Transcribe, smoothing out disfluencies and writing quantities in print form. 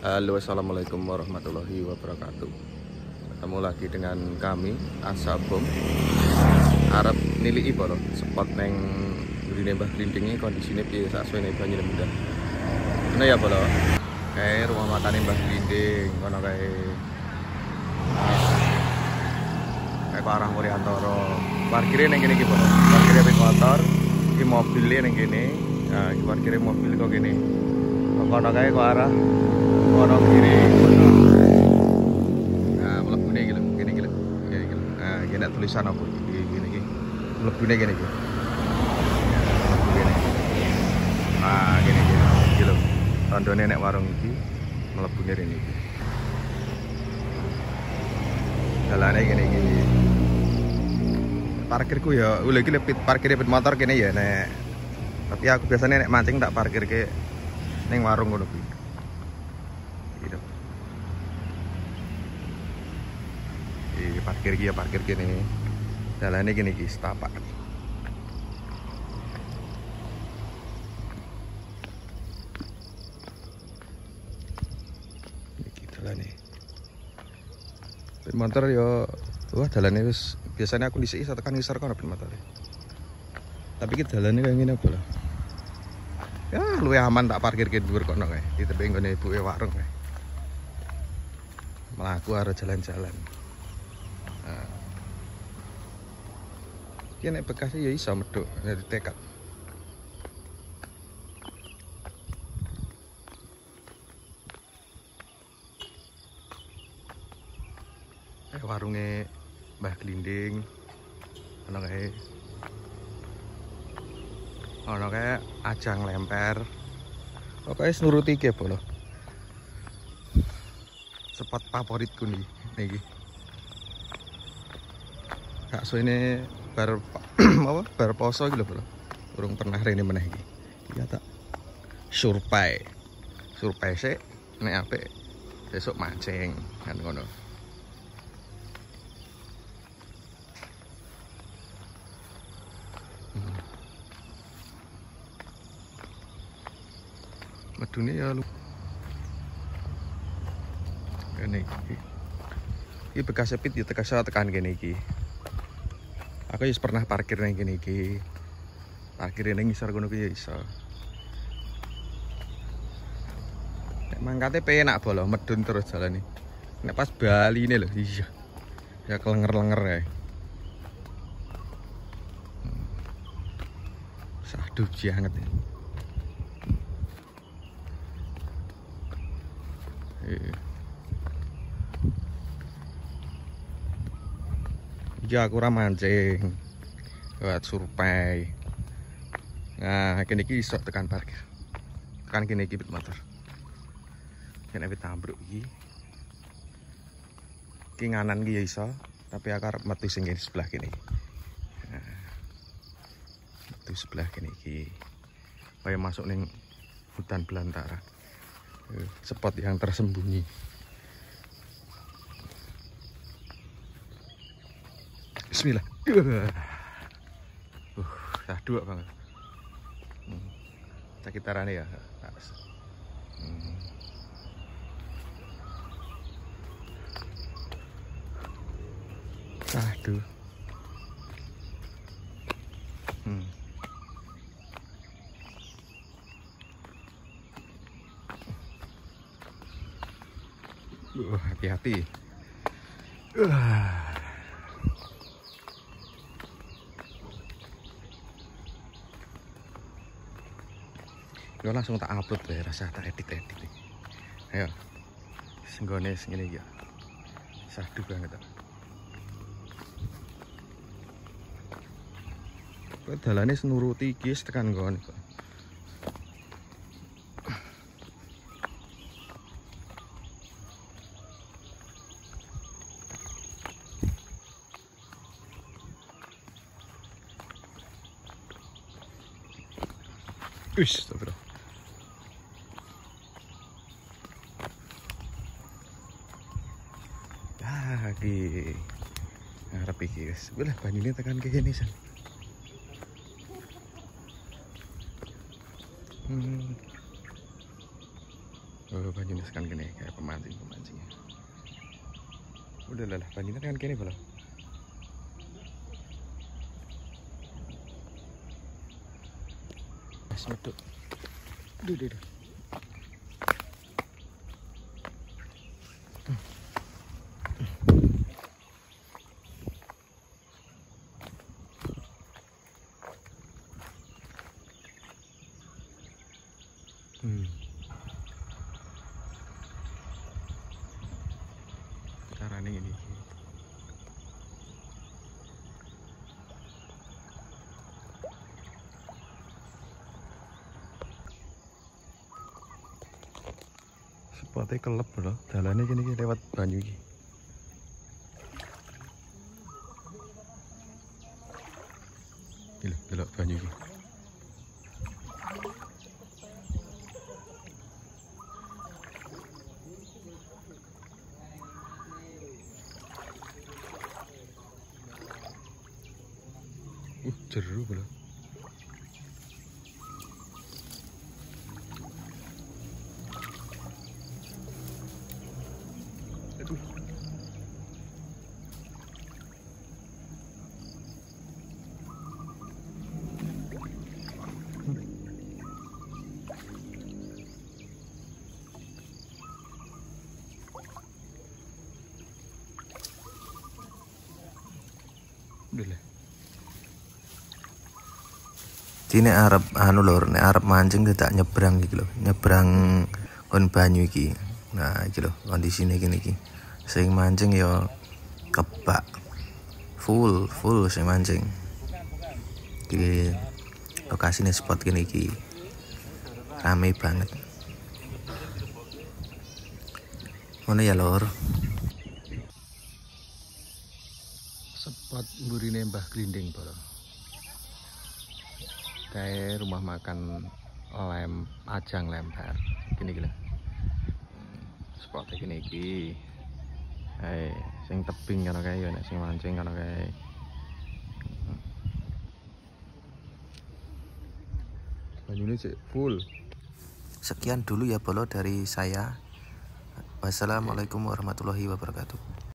Halo, assalamualaikum warahmatullahi wabarakatuh. Ketemu lagi dengan kami Asabom. Arab nilai bolo spot neng gurine Mbah Glinding kondisine piye saksuwene banyu mundah. Ini ya bolo. Kayak rumah makan Mbah Glinding kono kae. Kayak ke arah Wuryantara. Parkire neng kene iki bolo. Parkire ping motor, iki mobile neng kene. Nah, iki parkire mobil kok kene. Kono kae ke arah kono kiri. Nah, mlebune iki lho, kene iki lho. Kene iki lho. Nah, iki nek tulisan apa iki kene iki. Mlebune kene iki. Kene. Ah, kene iki. Iki lho. Tandone nek warung iki mlebune rene iki. Dalane kene iki. Parkirku ya, lho iki lepit parkir pit motor kene ya nek. Tapi aku biasanya nek mancing tak parkir ke ning warung ngono kuwi. Gitu. Parkir iki ya parkir kene. Dalane kene iki setapak. Iki dalane. Pit motor yo wah dalane wis biasanya aku dhisik iso tekan ngisor kono pit motor. Tapi iki dalane kaya ngene apa lho. Ya luwih aman tak parkir ke dhuwur kono kae. Ditebeng ngene ibuke warung kae. Melaku arep jalan-jalan. Nah. Iki nek bekas ya iso medhuk dari tekad. Warunge Mbah Glinding. Ono kae. Ono kae ajang lemper. Pokoknya nuruti iki bolo. Spot favoritku nih niki. Kak suwene bar apa bar poso iki lho bolo. Urung pernah rene meneh iki. Iya tak surpai. Surpai sik nek apik besok mancing kan ngono. Medune ya lu. Kene iki. Iki bekas sepit ya tekan kene iki. Aku wis pernah parkir ning kene iki. Parkir ning ngisor kono kuwi ya iso. Nek mangkate penak bolo medun terus jalan iki. Nek pas Bali ini lho iya. Ya kelenger-lenger kae. Aduh banget ya. Ya aku ora mancing. Buat survei. Nah, kene iki iso tekan parkir. Tekan kene iki pit motor. Kene pit tambruk iki. Ki nganan iki ya iso, tapi aku arep metu sing sebelah kene. Nah. Metu sebelah kene iki. Kaya masuk ning hutan belantara. Spot yang tersembunyi. Bismillah. Dua banget. Sekitarannya ya. Aduh. Hati-hati. Yo langsung tak upload ya, rasa tak edit. Ayo. Senggone ngene iki ya. Sadu banget. Kok dalane nuruti iki tekan nggon. Wis, bro. Lagi ngarep iki guys. Boleh banyune tekan ke kene san. Banyunes kan gini kayak pemancing. Udah lah, Banyunes kan gini bolo. Seduk. Duh. Caranya ini. Spotnya kelep loh, jalannya gini lewat banyu iki. Delok banyu iki. Jeru lho. Aduh. Udah lah. Ini arep anu lur, nek arep mancing tidak nyebrang iki lho, nyebrang kon banyu iki. Nah, iki lho kondisine gini iki. Sing mancing ya kebak. Full sing mancing. Iki lokasine spot gini iki. Rame banget. Ngono ya lur. Spot mburine Mbah Glinding bolo. Kayak rumah makan Ajang Lempar gini spotnya gini iki sing tebing kan kayak ya sing mancing kan kayak banyune sih full. Sekian dulu ya bolo dari saya. Wassalamualaikum warahmatullahi wabarakatuh.